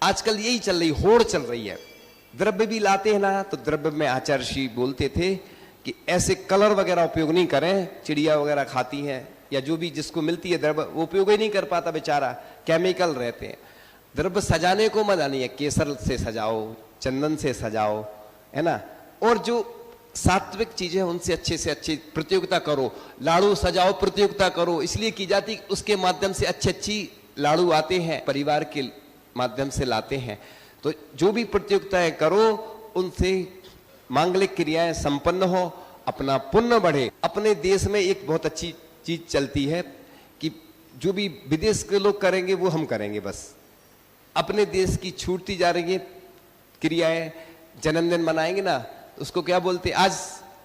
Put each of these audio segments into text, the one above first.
आजकल यही चल रही, होड़ चल रही है। द्रव्य भी लाते हैं ना, तो द्रव्य में आचार्य श्री बोलते थे कि ऐसे कलर वगैरह उपयोग नहीं करें। चिड़िया वगैरह खाती हैं या जो भी जिसको मिलती है द्रव्य, वो उपयोग ही नहीं कर पाता बेचारा, केमिकल रहते हैं। द्रव्य सजाने को मना नहीं है, केसर से सजाओ, चंदन से सजाओ, है ना। और जो सात्विक चीजें उनसे अच्छे से अच्छी प्रतियोगिता करो, लाड़ू सजाओ, प्रतियोगिता करो, इसलिए की जाती, उसके माध्यम से अच्छी अच्छी लाड़ू आते हैं, परिवार के माध्यम से लाते हैं। तो जो भी प्रतियोगिताएं करो, उनसे मांगलिक क्रियाएं संपन्न हो, अपना पुण्य बढ़े। अपने देश में एक बहुत अच्छी चीज चलती है कि जो भी विदेश के लोग करेंगे वो हम करेंगे, बस अपने देश की छूटती जा रही है क्रियाएं। जन्मदिन मनाएंगे ना, उसको क्या बोलते हैं? आज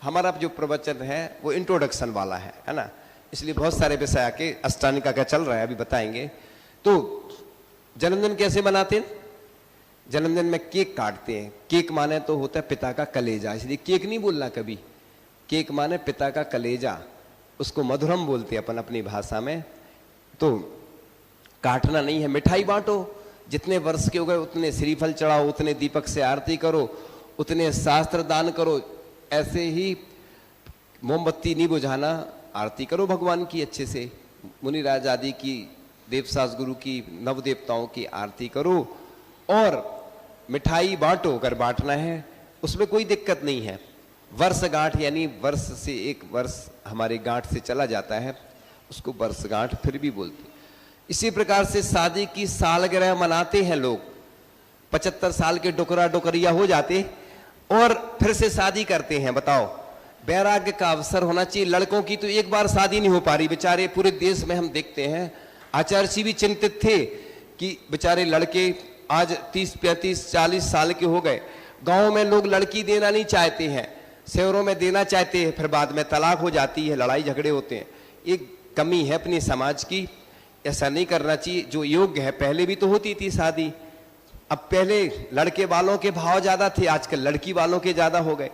हमारा जो प्रवचन है वो इंट्रोडक्शन वाला है ना, इसलिए बहुत सारे विषय आके अष्टानिका का चल रहा है, अभी बताएंगे। तो जन्मदिन कैसे मनाते हैं? जन्मदिन में केक काटते हैं। केक माने तो होता है पिता का कलेजा, इसलिए केक नहीं बोलना कभी, केक माने पिता का कलेजा, उसको मधुरम बोलते हैं अपन अपनी भाषा में। तो काटना नहीं है, मिठाई बांटो, जितने वर्ष के हो गए उतने श्रीफल चढ़ाओ, उतने दीपक से आरती करो, उतने शास्त्र दान करो। ऐसे ही मोमबत्ती नहीं बुझाना, आरती करो भगवान की अच्छे से, मुनिराज आदि की, देवसास गुरु की, नव देवताओं की आरती करो और मिठाई बांटो अगर बांटना है, उसमें कोई दिक्कत नहीं है। वर्षगांठ यानी वर्ष से एक वर्ष हमारे गांठ से चला जाता है, उसको वर्षगांठ फिर भी बोलते। इसी प्रकार से शादी की सालगिरह मनाते हैं लोग, 75 साल के डुकरा डुकरिया हो जाते और फिर से शादी करते हैं। बताओ, वैराग्य का अवसर होना चाहिए। लड़कों की तो एक बार शादी नहीं हो पा रही, बेचारे पूरे देश में हम देखते हैं। आचार्य जी भी चिंतित थे कि बेचारे लड़के आज 30, 35, 40 साल के हो गए, गांव में लोग लड़की देना नहीं चाहते हैं, शहरों में देना चाहते हैं, फिर बाद में तलाक हो जाती है, लड़ाई झगड़े होते हैं। एक कमी है अपने समाज की, ऐसा नहीं करना चाहिए। जो योग्य है, पहले भी तो होती थी शादी, अब पहले लड़के वालों के भाव ज्यादा थे, आजकल लड़की वालों के ज्यादा हो गए,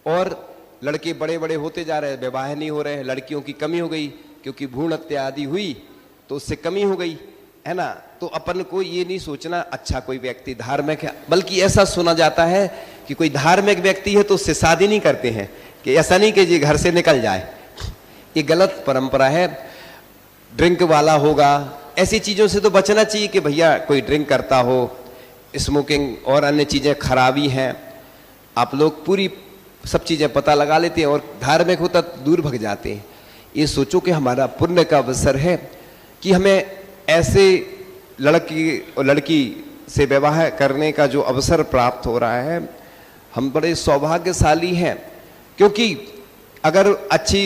और लड़के बड़े बड़े होते जा रहे हैं, विवाह नहीं हो रहे हैं, लड़कियों की कमी हो गई, क्योंकि भ्रूण हत्या आदि हुई तो उससे कमी हो गई, है ना। तो अपन को ये नहीं सोचना अच्छा कोई व्यक्ति धार्मिक है, बल्कि ऐसा सुना जाता है कि कोई धार्मिक व्यक्ति है तो उससे शादी नहीं करते हैं, कि ऐसा नहीं कि जी घर से निकल जाए, ये गलत परंपरा है। ड्रिंक वाला होगा, ऐसी चीजों से तो बचना चाहिए कि भैया कोई ड्रिंक करता हो, स्मोकिंग और अन्य चीजें खराबी हैं। आप लोग पूरी सब चीजें पता लगा लेते हैं और धार्मिक होता दूर भग जाते हैं। ये सोचो कि हमारा पुण्य का अवसर है कि हमें ऐसे लड़की और लड़की से विवाह करने का जो अवसर प्राप्त हो रहा है, हम बड़े सौभाग्यशाली हैं। क्योंकि अगर अच्छी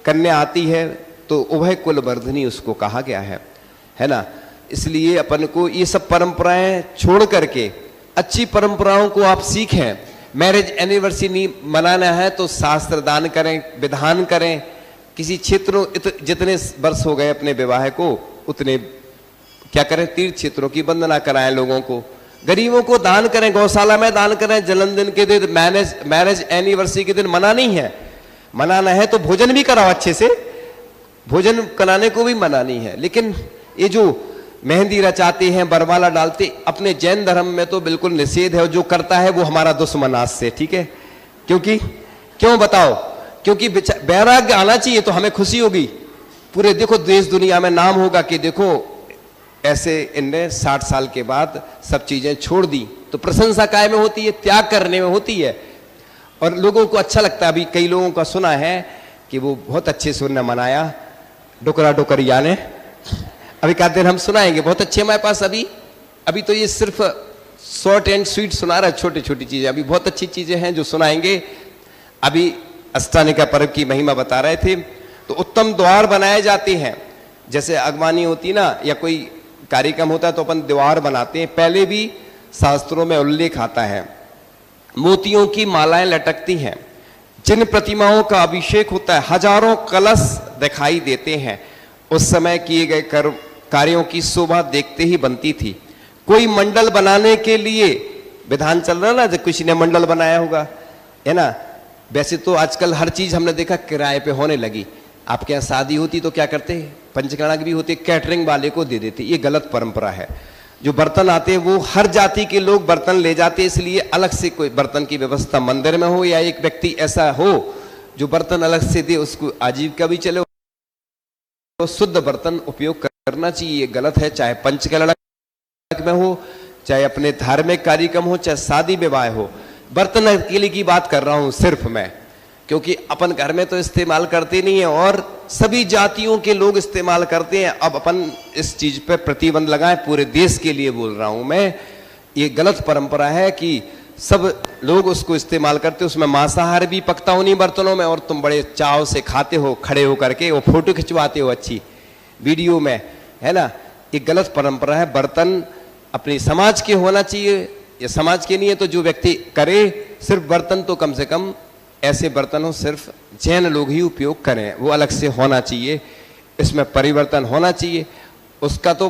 कन्या आती है तो उभय कुल वर्धनी उसको कहा गया है ना। इसलिए अपन को ये सब परंपराएं छोड़ करके अच्छी परंपराओं को आप सीखें। मैरिज एनिवर्सरी मनाना है तो शास्त्र दान करें, विधान करें। किसी क्षेत्रों जितने वर्ष हो गए अपने विवाह को, उतने क्या करें, तीर्थ क्षेत्रों की वंदना कराएं, लोगों को, गरीबों को दान करें, गौशाला में दान करें। जन्मदिन के दिन, मैरिज एनिवर्सरी के दिन मना नहीं है, मनाना है तो भोजन भी कराओ अच्छे से, भोजन कराने को भी मना नहीं है। लेकिन ये जो मेहंदी रचाते हैं, बरमाला डालते, अपने जैन धर्म में तो बिल्कुल निषेध है, और जो करता है वो हमारा दुश्मन आज से, ठीक है। क्योंकि क्यों बताओ? क्योंकि वैराग्य आना चाहिए तो हमें खुशी होगी, पूरे देखो देश दुनिया में नाम होगा कि देखो ऐसे इनने 60 साल के बाद सब चीजें छोड़ दी। तो प्रशंसा काय में होती है? त्याग करने में होती है, और लोगों को अच्छा लगता है। अभी कई लोगों का सुना है कि वो बहुत अच्छे से उन्होंने मनाया, डुकरा डुकरिया ने। अभी का दिन हम सुनाएंगे, बहुत अच्छे हमारे पास अभी तो ये सिर्फ शॉर्ट एंड स्वीट सुना रहा है, छोटी छोटी चीजें। अभी बहुत अच्छी चीजें हैं जो सुनाएंगे। अभी अष्टानिका पर्व की महिमा बता रहे थे। तो उत्तम द्वार बनाए जाते हैं, जैसे अगवानी होती ना, या कोई कार्यक्रम होता है तो अपन द्वार बनाते हैं। पहले भी शास्त्रों में उल्लेख आता है, मोतियों की मालाएं लटकती हैं, जिन प्रतिमाओं का अभिषेक होता है हजारों कलश दिखाई देते हैं। उस समय किए गए कार्यों की शोभा देखते ही बनती थी। कोई मंडल बनाने के लिए विधान चल रहा ना, जब किसी ने मंडल बनाया होगा, है ना। वैसे तो आजकल हर चीज हमने देखा किराए पे होने लगी। आपके यहाँ शादी होती तो क्या करते, पंचकर्णक भी होते, कैटरिंग वाले को दे देते। ये गलत परंपरा है। जो बर्तन आते हैं वो हर जाति के लोग बर्तन ले जाते हैं, इसलिए अलग से कोई बर्तन की व्यवस्था मंदिर में हो या एक व्यक्ति ऐसा हो जो बर्तन अलग से दे, उसको आजीविका भी चले, तो शुद्ध बर्तन उपयोग करना चाहिए। ये गलत है, चाहे पंचकलड़ में हो, चाहे अपने धार्मिक कार्यक्रम हो, चाहे शादी विवाह हो। बर्तन अकेले की बात कर रहा हूं सिर्फ मैं, क्योंकि अपन घर में तो इस्तेमाल करते नहीं है और सभी जातियों के लोग इस्तेमाल करते हैं। अब अपन इस चीज पे प्रतिबंध लगाएं, पूरे देश के लिए बोल रहा हूं मैं। ये गलत परंपरा है कि सब लोग उसको इस्तेमाल करते, उसमें मांसाहार भी पकता हो उन्हीं बर्तनों में और तुम बड़े चाव से खाते हो खड़े होकर के, वो फोटो खिंचवाते हो अच्छी वीडियो में, है ना। ये गलत परंपरा है। बर्तन अपनी समाज के होना चाहिए, या समाज के नहीं है तो जो व्यक्ति करे, सिर्फ बर्तन तो कम से कम ऐसे बर्तन हो सिर्फ जैन लोग ही उपयोग करें, वो अलग से होना चाहिए, इसमें परिवर्तन होना चाहिए। उसका तो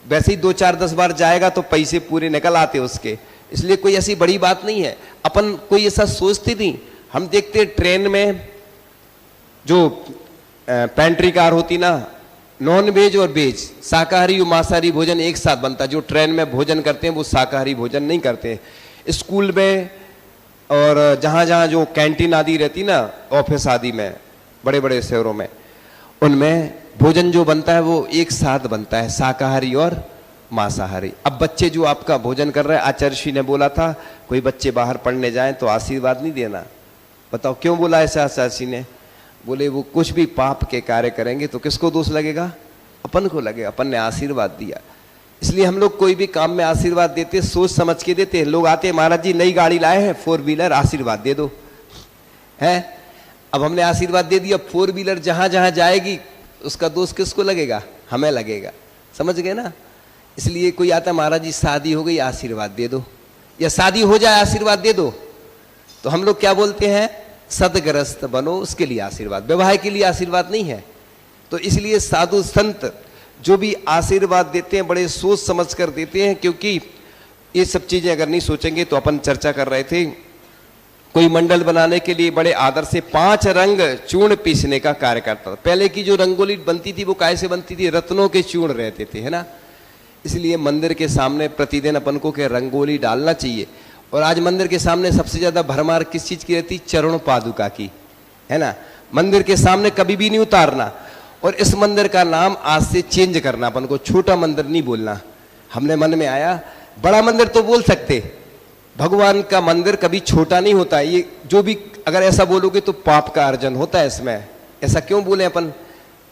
वैसे ही 2-4-10 बार जाएगा तो पैसे पूरे निकल आते उसके, इसलिए कोई ऐसी बड़ी बात नहीं है। अपन कोई ऐसा सोचती नहीं। हम देखते ट्रेन में जो पेंट्री कार होती ना, नॉन वेज और वेज, शाकाहारी और मांसाहारी भोजन एक साथ बनता है। जो ट्रेन में भोजन करते हैं वो शाकाहारी भोजन नहीं करते। स्कूल में और जहाँ जहाँ जो कैंटीन आदि रहती ना, ऑफिस आदि में, बड़े बड़े शहरों में, उनमें भोजन जो बनता है वो एक साथ बनता है, शाकाहारी और मांसाहारी। अब बच्चे जो आपका भोजन कर रहे हैं, आचार्य श्री ने बोला था कोई बच्चे बाहर पढ़ने जाएं तो आशीर्वाद नहीं देना। बताओ क्यों बोला ऐसा आचार्य श्री ने? बोले वो कुछ भी पाप के कार्य करेंगे तो किसको दोष लगेगा? अपन को लगेगा, अपन ने आशीर्वाद दिया। इसलिए हम लोग कोई भी काम में आशीर्वाद देते सोच समझ के देते हैं। लोग आते हैं, महाराज जी नई गाड़ी लाए हैं 4 व्हीलर, आशीर्वाद दे दो, है। अब हमने आशीर्वाद दे दिया, 4 व्हीलर जहां जहां जाएगी उसका दोष किसको लगेगा? हमें लगेगा। समझ गए ना? इसलिए कोई आता है, महाराज जी शादी हो गई आशीर्वाद दे दो, या शादी हो जाए आशीर्वाद दे दो, तो हम लोग क्या बोलते हैं? सदग्रस्त बनो, उसके लिए आशीर्वाद, विवाह के लिए आशीर्वाद नहीं है। तो इसलिए साधु संत जो भी आशीर्वाद देते हैं बड़े सोच समझ कर देते हैं, क्योंकि ये सब चीजें अगर नहीं सोचेंगे तो अपन चर्चा कर रहे थे, कोई मंडल बनाने के लिए बड़े आदर से 5 रंग चूर्ण पीसने का कार्य करता था। पहले की जो रंगोली बनती थी वो काय से बनती थी? रत्नों के चूर्ण रहते थे, है ना। इसलिए मंदिर के सामने प्रतिदिन अपन को के रंगोली डालना चाहिए। और आज मंदिर के सामने सबसे ज्यादा भरमार किस चीज की रहती? चरण पादुका की, है ना। मंदिर के सामने कभी भी नहीं उतारना। और इस मंदिर का नाम आज से चेंज करना, अपन को छोटा मंदिर नहीं बोलना। हमने मन में आया बड़ा मंदिर तो बोल सकते, भगवान का मंदिर कभी छोटा नहीं होता। ये जो भी अगर ऐसा बोलोगे तो पाप का अर्जन होता है इसमें। ऐसा क्यों बोले अपन?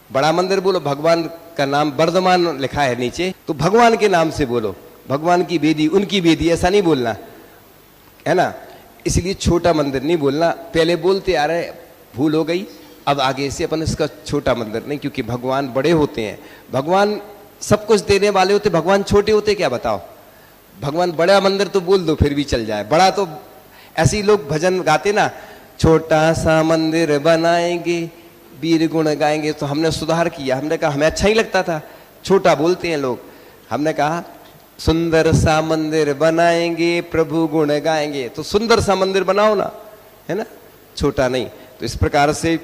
बड़ा मंदिर बोलो, भगवान का नाम वर्धमान लिखा है नीचे, तो भगवान के नाम से बोलो, भगवान की वेदी, उनकी वेदी, ऐसा नहीं बोलना, है ना। इसलिए छोटा मंदिर नहीं बोलना। पहले बोलते आ रहे, भूल हो गई, अब आगे से अपन इसका छोटा मंदिर नहीं, क्योंकि भगवान बड़े होते हैं। भगवान सब कुछ देने वाले होते, भगवान छोटे होते क्या? बताओ। भगवान बड़ा मंदिर तो बोल दो फिर भी चल जाए, बड़ा तो ऐसे ही लोग भजन गाते ना, छोटा सा मंदिर बनाएंगे वीर गुण गाएंगे। तो हमने सुधार किया, हमने कहा हमें अच्छा ही लगता था, छोटा बोलते हैं लोग। हमने कहा सुंदर सा मंदिर बनाएंगे प्रभु गुण गाएंगे, तो सुंदर सा मंदिर बनाओ ना, है ना, छोटा नहीं। तो इस प्रकार से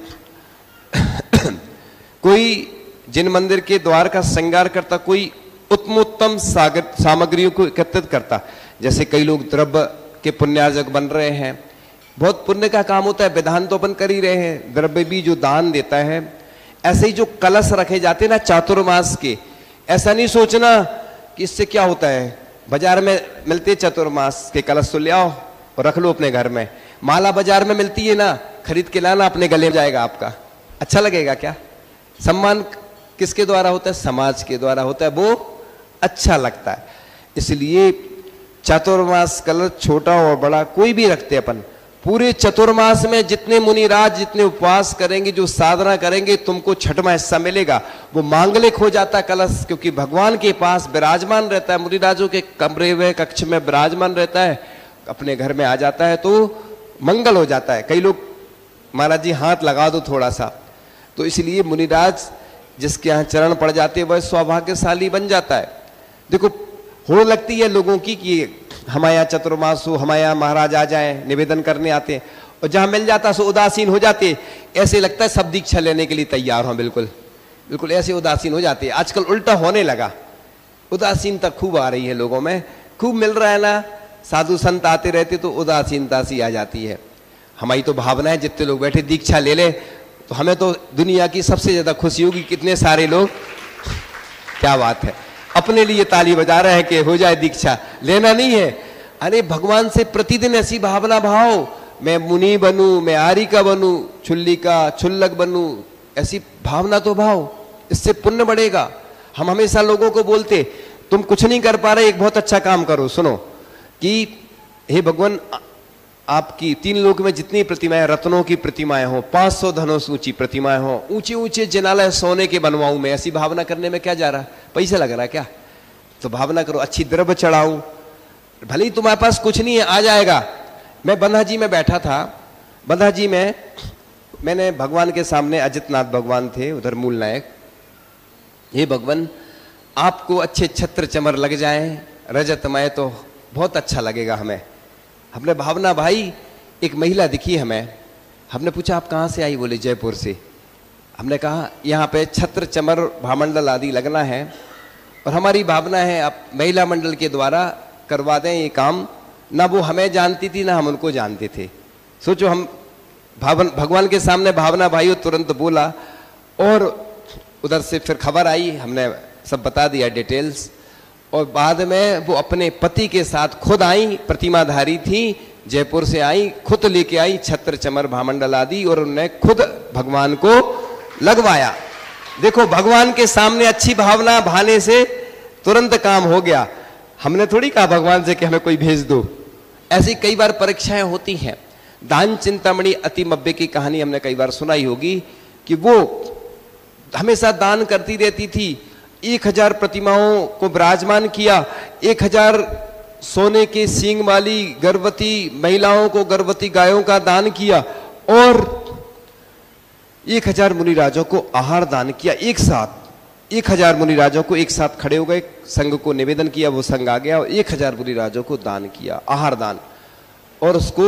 कोई जिन मंदिर के द्वार का श्रृंगार करता, कोई उत्तमोत्तम सामग्रियों को एकत्रित करता। जैसे कई लोग द्रव्य के पुण्यार्जक बन रहे हैं, बहुत पुण्य का काम होता है, विधान तो अपन कर ही रहे हैं, द्रव्य भी जो दान देता है। ऐसे ही जो कलश रखे जाते हैं ना चातुर्मास के, ऐसा नहीं सोचना कि इससे क्या होता है। बाजार में मिलते चातुर्मास के कलश तो ले आओ और रख लो अपने घर में। माला बाजार में मिलती है ना, खरीद के लाना, अपने गले में जाएगा आपका, अच्छा लगेगा क्या? सम्मान किसके द्वारा होता है? समाज के द्वारा होता है, वो अच्छा लगता है। इसलिए चातुर्मास कलश छोटा और बड़ा कोई भी रखते अपन। पूरे चतुर्मास में जितने मुनिराज जितने उपवास करेंगे, जो साधना करेंगे, तुमको छठवां हिस्सा मिलेगा। वो मांगलिक हो जाता है कलश, क्योंकि भगवान के पास विराजमान रहता है, मुनिराजों के कमरे में कक्ष में विराजमान रहता है, अपने घर में आ जाता है तो मंगल हो जाता है। कई लोग महाराज जी हाथ लगा दो थोड़ा सा, तो इसलिए मुनिराज जिसके यहाँ चरण पड़ जाते हैं वह सौभाग्यशाली बन जाता है। देखो होड़ लगती है लोगों की कि हमारे यहाँ चतुर्मास हो, हमारे यहाँ महाराज आ जाए, निवेदन करने आते हैं, और जहाँ मिल जाता है सो उदासीन हो जाते, ऐसे लगता है सब दीक्षा लेने के लिए तैयार हो, बिल्कुल बिल्कुल ऐसे उदासीन हो जाते हैं। आजकल उल्टा होने लगा, उदासीनता खूब आ रही है लोगों में, खूब मिल रहा है ना, साधु संत आते रहते तो उदासीनता सी आ जाती है। हमारी तो भावना है जितने लोग बैठे दीक्षा ले ले तो हमें तो दुनिया की सबसे ज्यादा खुशी होगी, कितने सारे लोग, क्या बात है, अपने लिए ताली बजा रहे हैं कि हो जाए दीक्षा, लेना नहीं है। अरे भगवान से प्रतिदिन ऐसी भावना भाव, मैं मुनि बनूं, मैं आर्य का बनूं, छुल्ली का छुल्लक बनूं, ऐसी भावना तो भाव, इससे पुण्य बढ़ेगा। हम हमेशा लोगों को बोलते तुम कुछ नहीं कर पा रहे, एक बहुत अच्छा काम करो, सुनो कि हे भगवान आपकी 3 लोक में जितनी प्रतिमाएं, रत्नों की प्रतिमाएं हो, 500 धनुष ऊंची प्रतिमाएं हो, ऊंचे ऊंचे जिनालय सोने के बनवाऊं मैं, ऐसी भावना करने में क्या जा रहा, पैसा लग रहा है क्या? तो भावना करो अच्छी द्रव्य चढ़ाऊं, भले ही तुम्हारे पास कुछ नहीं है, आ जाएगा। मैं बंधा जी में बैठा था, बंधा जी में मैंने भगवान के सामने, अजितनाथ भगवान थे उधर मूल नायक, हे भगवान आपको अच्छे छत्र चमर लग जाएं रजतमय तो बहुत अच्छा लगेगा हमें। हमने भावना भाई, एक महिला दिखी हमें, हमने पूछा आप कहाँ से आई? बोले जयपुर से। हमने कहा यहाँ पे छत्र चमर भामंडल आदि लगना है और हमारी भावना है आप महिला मंडल के द्वारा करवा दें ये काम। ना वो हमें जानती थी ना हम उनको जानते थे। सोचो हम भगवान के सामने भावना भाई तुरंत बोला और उधर से फिर खबर आई, हमने सब बता दिया डिटेल्स, और बाद में वो अपने पति के साथ खुद आई, प्रतिमाधारी थी, जयपुर से आई, खुद लेके आई छत्र चमर भामंडल आदि और उन्होंने खुद भगवान को लगवाया। देखो भगवान के सामने अच्छी भावना भाने से तुरंत काम हो गया। हमने थोड़ी कहा भगवान से कि हमें कोई भेज दो। ऐसी कई बार परीक्षाएं होती हैं। दान चिंतामणि अतिमब्बे की कहानी हमने कई बार सुनाई होगी कि वो हमेशा दान करती रहती थी। 1000 प्रतिमाओं को विराजमान किया, 1000 सोने के सींग वाली गर्भवती महिलाओं को, गर्भवती गायों का दान किया और 1000 मुनिराजों को आहार दान किया एक साथ। 1000 मुनिराजों को एक साथ खड़े हो गए, संघ को निवेदन किया, वो संघ आ गया और 1000 मुनिराजों को दान किया, आहार दान। और उसको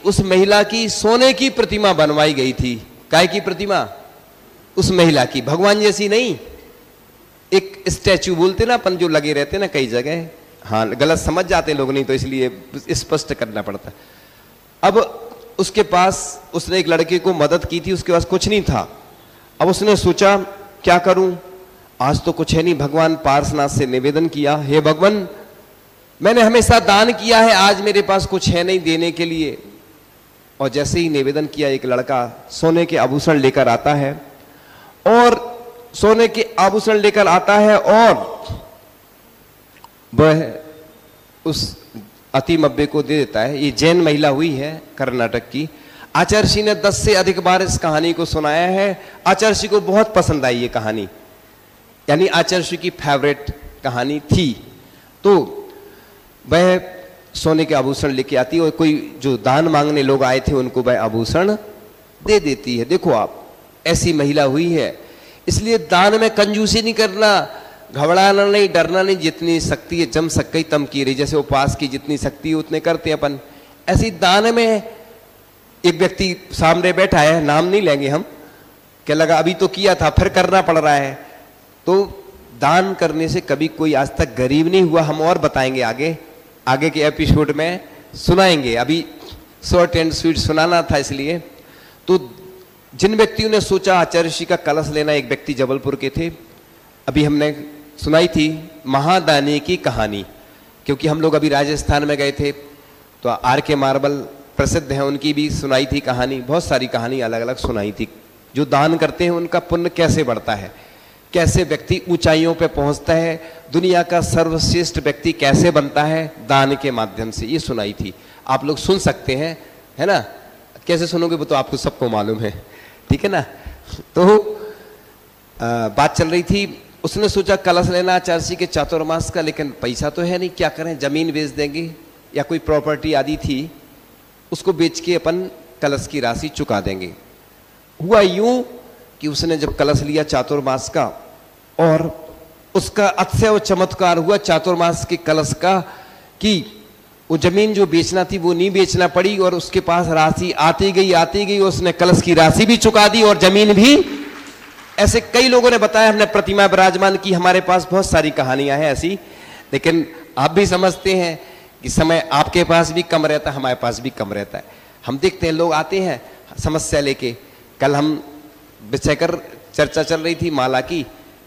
उस महिला की सोने की प्रतिमा बनवाई गई थी। काय की प्रतिमा? उस महिला की, भगवान जैसी नहीं, एक स्टैचू बोलते ना अपन जो लगे रहते ना कई जगह। हाँ, गलत समझ जाते लोग, नहीं तो इसलिए स्पष्ट करना पड़ता। अब उसके पास उसने एक लड़के को मदद की थी, उसके पास कुछ नहीं था। अब उसने सोचा क्या करूं, आज तो कुछ है नहीं। भगवान पार्श्वनाथ से निवेदन किया, हे भगवान मैंने हमेशा दान किया है, आज मेरे पास कुछ है नहीं देने के लिए। और जैसे ही निवेदन किया, एक लड़का सोने के आभूषण लेकर आता है और सोने के आभूषण लेकर आता है और वह उस अतिमब्बे को दे देता है। ये जैन महिला हुई है कर्नाटक की। आचार्य जी ने 10 से अधिक बार इस कहानी को सुनाया है। आचार्य जी को बहुत पसंद आई ये कहानी, यानी आचार्य जी की फेवरेट कहानी थी। तो वह सोने के आभूषण लेके आती है और कोई जो दान मांगने लोग आए थे उनको वह आभूषण दे देती है। देखो आप, ऐसी महिला हुई है। इसलिए दान में कंजूसी नहीं करना, घबराना नहीं, डरना नहीं। जितनी शक्ति है जम सक तम की रही, जैसे उपवास की जितनी शक्ति है उतने करते हैं अपन। ऐसी दान में एक व्यक्ति सामने बैठा है, नाम नहीं लेंगे हम, क्या लगा अभी तो किया था फिर करना पड़ रहा है। तो दान करने से कभी कोई आज तक गरीब नहीं हुआ, हम और बताएंगे आगे के एपिसोड में सुनाएंगे। अभी शॉर्ट एंड स्वीट सुनाना था इसलिए। तो जिन व्यक्तियों ने सोचा आचार्य ऋषि का कलश लेना, एक व्यक्ति जबलपुर के थे, अभी हमने सुनाई थी महादानी की कहानी, क्योंकि हम लोग अभी राजस्थान में गए थे तो RK मार्बल प्रसिद्ध है, उनकी भी सुनाई थी कहानी। बहुत सारी कहानी अलग अलग सुनाई थी। जो दान करते हैं उनका पुण्य कैसे बढ़ता है, कैसे व्यक्ति ऊंचाइयों पे पहुंचता है, दुनिया का सर्वश्रेष्ठ व्यक्ति कैसे बनता है दान के माध्यम से, ये सुनाई थी। आप लोग सुन सकते हैं, है ना। कैसे सुनोगे वो तो आपको सबको मालूम है, ठीक है ना। तो बात चल रही थी, उसने सोचा कलश लेना आचार्य जी के चातुर्मास का, लेकिन पैसा तो है नहीं, क्या करें, जमीन बेच देंगे या कोई प्रॉपर्टी आदि थी उसको बेच के अपन कलश की राशि चुका देंगे। हुआ यूं कि उसने जब कलश लिया चातुर्मास का, और उसका अतिशय चमत्कार हुआ चातुर्मास के कलश का कि वो जमीन जो बेचना थी वो नहीं बेचना पड़ी और उसके पास राशि आती गई, उसने कलश की राशि भी चुका दी और जमीन भी ऐसे कई लोगों ने बताया, हमने प्रतिमा विराजमान की, हमारे पास बहुत सारी कहानियां हैं ऐसी। लेकिन आप भी समझते हैं कि समय आपके पास भी कम रहता है, हमारे पास भी कम रहता है। हम देखते हैं लोग आते हैं समस्या लेके। कल हम विषय कर चर्चा चल रही थी माला की,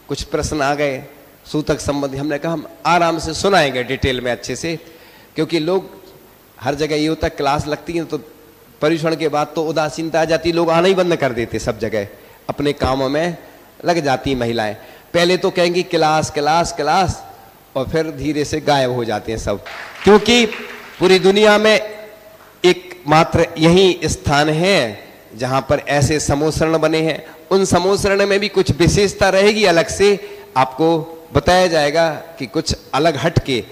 कुछ प्रश्न आ गए सूतक संबंधी। हमने कहा हम आराम से सुनाएंगे डिटेल में अच्छे से, क्योंकि लोग हर जगह ये होता, क्लास लगती है तो परीक्षण के बाद तो उदासीनता आ जाती, लोग आना ही बंद कर देते, सब जगह अपने कामों में लग जाती महिलाएं। पहले तो कहेंगी क्लास क्लास क्लास, और फिर धीरे से गायब हो जाते हैं सब, क्योंकि पूरी दुनिया में एक मात्र यही स्थान है जहां पर ऐसे समोसरण बने हैं। उन समोसरण में भी कुछ विशेषता रहेगी, अलग से आपको बताया जाएगा कि कुछ अलग हटके,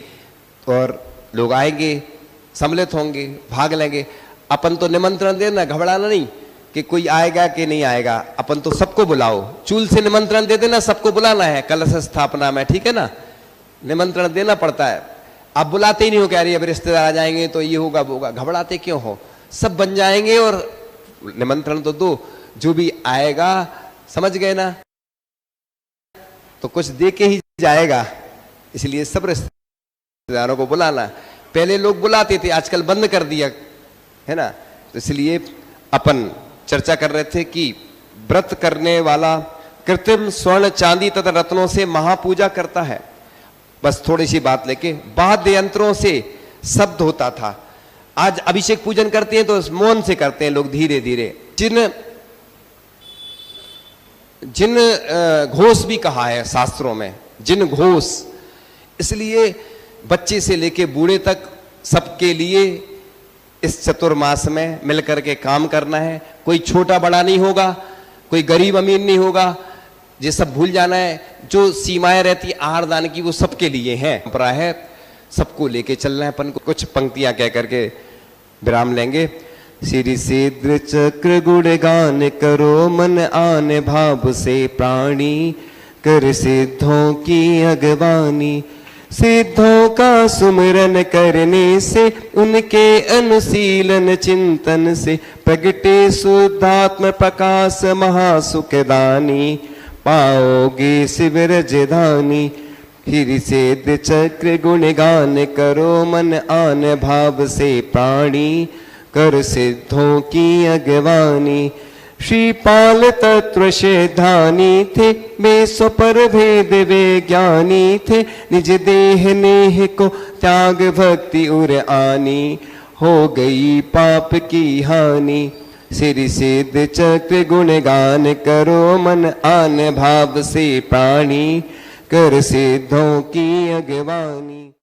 और लोग आएंगे, सम्मिलित होंगे, भाग लेंगे। अपन तो निमंत्रण देना, घबराना नहीं कि कोई आएगा कि नहीं आएगा। अपन तो सबको बुलाओ, चूल से निमंत्रण दे देना, सबको बुलाना है कलश स्थापना में, ठीक है ना, निमंत्रण देना पड़ता है। आप बुलाते ही नहीं हो, कह रही अब रिश्तेदार आ जाएंगे तो ये होगा वो होगा, घबराते क्यों हो, सब बन जाएंगे और निमंत्रण तो दो, जो भी आएगा, समझ गए ना, तो कुछ दे के ही जाएगा। इसलिए सब रिश्तेदारों को बुलाना। पहले लोग बुलाते थे, आजकल बंद कर दिया है ना। तो इसलिए अपन चर्चा कर रहे थे कि व्रत करने वाला कृत्रिम स्वर्ण चांदी तथा रत्नों से महापूजा करता है। बस थोड़ी सी बात लेके, वाद्य यंत्रों से शब्द होता था। आज अभिषेक पूजन करते हैं तो मौन से करते हैं लोग, धीरे धीरे। जिन घोष भी कहा है शास्त्रों में, जिन घोष, इसलिए बच्चे से लेके बूढ़े तक सबके लिए इस चतुर्मास में मिलकर के काम करना है। कोई छोटा बड़ा नहीं होगा, कोई गरीब अमीर नहीं होगा, ये सब भूल जाना है। जो सीमाएं रहती आहार दान की वो सबके लिए हैं, परंपरा है, सबको लेके चलना है। अपन को कुछ पंक्तियां कह करके विराम लेंगे। श्री सिद्ध चक्र गुण गान करो मन आन भाव से प्राणी, कर सिद्धों की अगवानी। सिद्धों का सुमिरन करने से, उनके अनुशीलन चिंतन से, प्रगटे शुद्धात्म प्रकाश महासुखदानी। पाओगे शिवरज धानी। फिर सिद्ध चक्र गुण गान करो मन आन भाव से प्राणी, कर सिद्धों की अगवानी। श्रीपाल तत्व शेधानी थे, वे स्वपर भेद वे ज्ञानी थे। निज देह नेह को त्याग भक्ति उर आनी, हो गई पाप की हानि। श्री सिद्ध चक्र गुण गान करो मन आन भाव से प्राणी, कर सिद्धों की अगवानी।